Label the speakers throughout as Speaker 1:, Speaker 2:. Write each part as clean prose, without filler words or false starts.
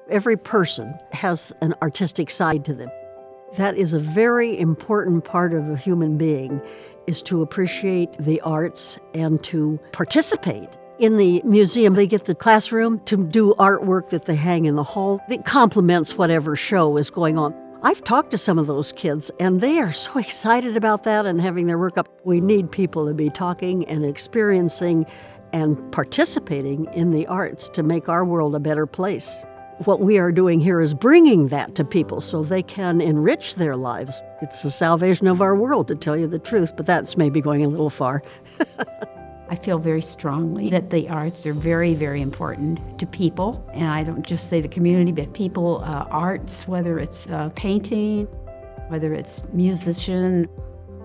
Speaker 1: Every person has an artistic side to them. That is a very important part of a human being, is to appreciate the arts and to participate. In the museum, they get the classroom to do artwork that they hang in the hall that complements whatever show is going on. I've talked to some of those kids, and they are so excited about that and having their work up. We need people to be talking and experiencing and participating in the arts to make our world a better place. What we are doing here is bringing that to people so they can enrich their lives. It's the salvation of our world, to tell you the truth, but that's maybe going a little far.
Speaker 2: I feel very strongly that the arts are very, very important to people. And I don't just say the community, but people, arts, whether it's painting, whether it's musician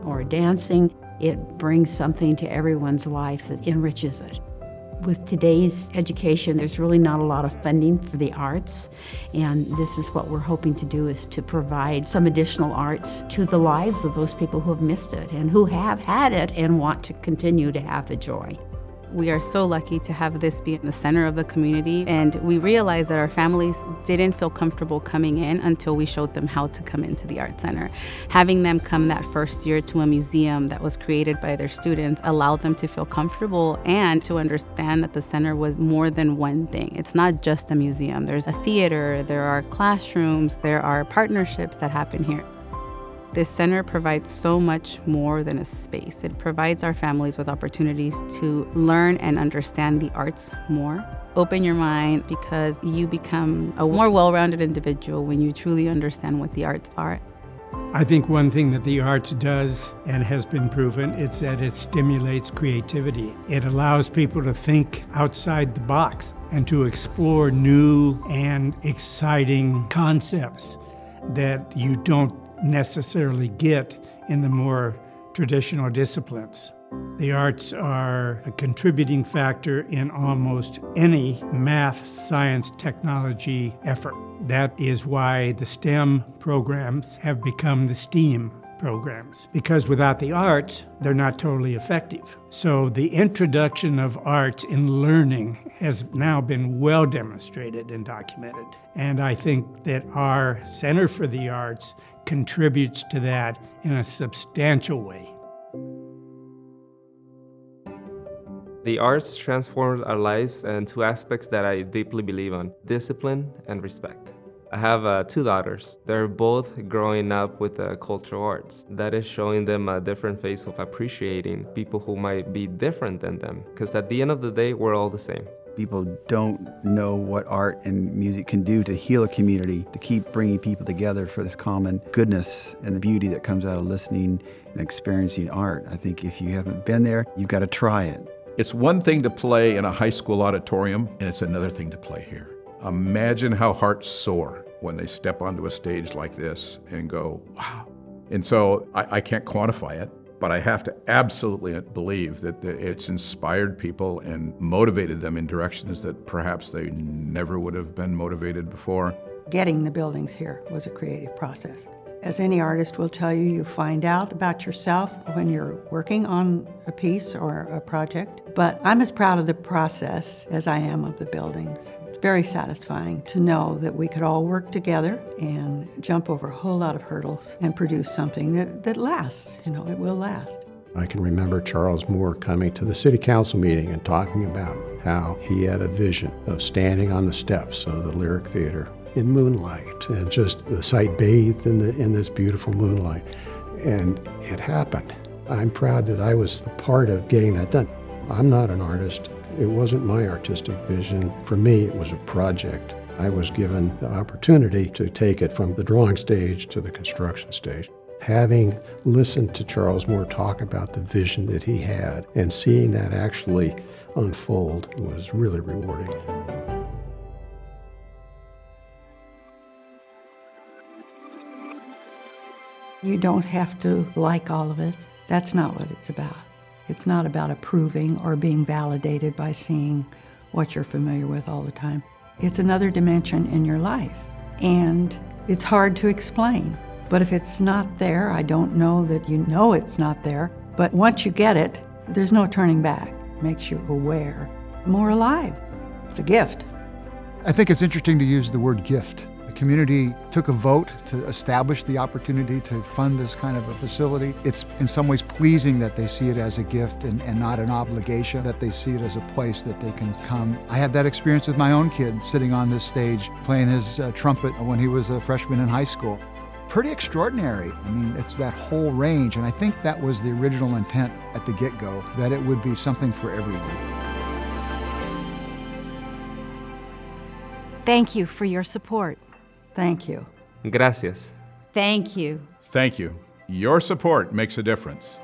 Speaker 2: or dancing, it brings something to everyone's life that enriches it. With today's education, there's really not a lot of funding for the arts, and this is what we're hoping to do, is to provide some additional arts to the lives of those people who have missed it and who have had it and want to continue to have the joy.
Speaker 3: We are so lucky to have this be in the center of the community, and we realized that our families didn't feel comfortable coming in until we showed them how to come into the Art Center. Having them come that first year to a museum that was created by their students allowed them to feel comfortable and to understand that the center was more than one thing. It's not just a museum. There's a theater, there are classrooms, there are partnerships that happen here. This center provides so much more than a space. It provides our families with opportunities to learn and understand the arts more. Open your mind, because you become a more well-rounded individual when you truly understand what the arts are.
Speaker 4: I think one thing that the arts does, and has been proven, is that it stimulates creativity. It allows people to think outside the box and to explore new and exciting concepts that you don't necessarily get in the more traditional disciplines. The arts are a contributing factor in almost any math, science, technology effort. That is why the STEM programs have become the STEAM programs, because without the arts, they're not totally effective. So the introduction of arts in learning has now been well demonstrated and documented. And I think that our Center for the Arts contributes to that in a substantial way.
Speaker 5: The arts transformed our lives in two aspects that I deeply believe in: discipline and respect. I have 2 daughters. They're both growing up with the cultural arts. That is showing them a different face of appreciating people who might be different than them. Because at the end of the day, we're all the same.
Speaker 6: People don't know what art and music can do to heal a community, to keep bringing people together for this common goodness and the beauty that comes out of listening and experiencing art. I think if you haven't been there, you've got to try it.
Speaker 7: It's one thing to play in a high school auditorium, and it's another thing to play here. Imagine how hearts soar when they step onto a stage like this and go, wow. And so I can't quantify it, but I have to absolutely believe that it's inspired people and motivated them in directions that perhaps they never would have been motivated before.
Speaker 8: Getting the buildings here was a creative process. As any artist will tell you, you find out about yourself when you're working on a piece or a project. But I'm as proud of the process as I am of the buildings. It's very satisfying to know that we could all work together and jump over a whole lot of hurdles and produce something that lasts. You know, it will last.
Speaker 9: I can remember Charles Moore coming to the city council meeting and talking about how he had a vision of standing on the steps of the Lyric Theater in moonlight, and just the site bathed in this beautiful moonlight. And it happened. I'm proud that I was a part of getting that done. I'm not an artist. It wasn't my artistic vision. For me, it was a project. I was given the opportunity to take it from the drawing stage to the construction stage. Having listened to Charles Moore talk about the vision that he had and seeing that actually unfold was really rewarding.
Speaker 8: You don't have to like all of it. That's not what it's about. It's not about approving or being validated by seeing what you're familiar with all the time. It's another dimension in your life, and it's hard to explain. But if it's not there, I don't know that you know it's not there, but once you get it, there's no turning back. It makes you aware, more alive. It's a gift.
Speaker 10: I think it's interesting to use the word gift. The community took a vote to establish the opportunity to fund this kind of a facility. It's in some ways pleasing that they see it as a gift and not an obligation, that they see it as a place that they can come. I had that experience with my own kid sitting on this stage playing his trumpet when he was a freshman in high school. Pretty extraordinary. I mean, it's that whole range, and I think that was the original intent at the get-go, that it would be something for everyone.
Speaker 11: Thank you for your support.
Speaker 8: Thank you.
Speaker 5: Gracias.
Speaker 2: Thank you.
Speaker 7: Thank you. Your support makes a difference.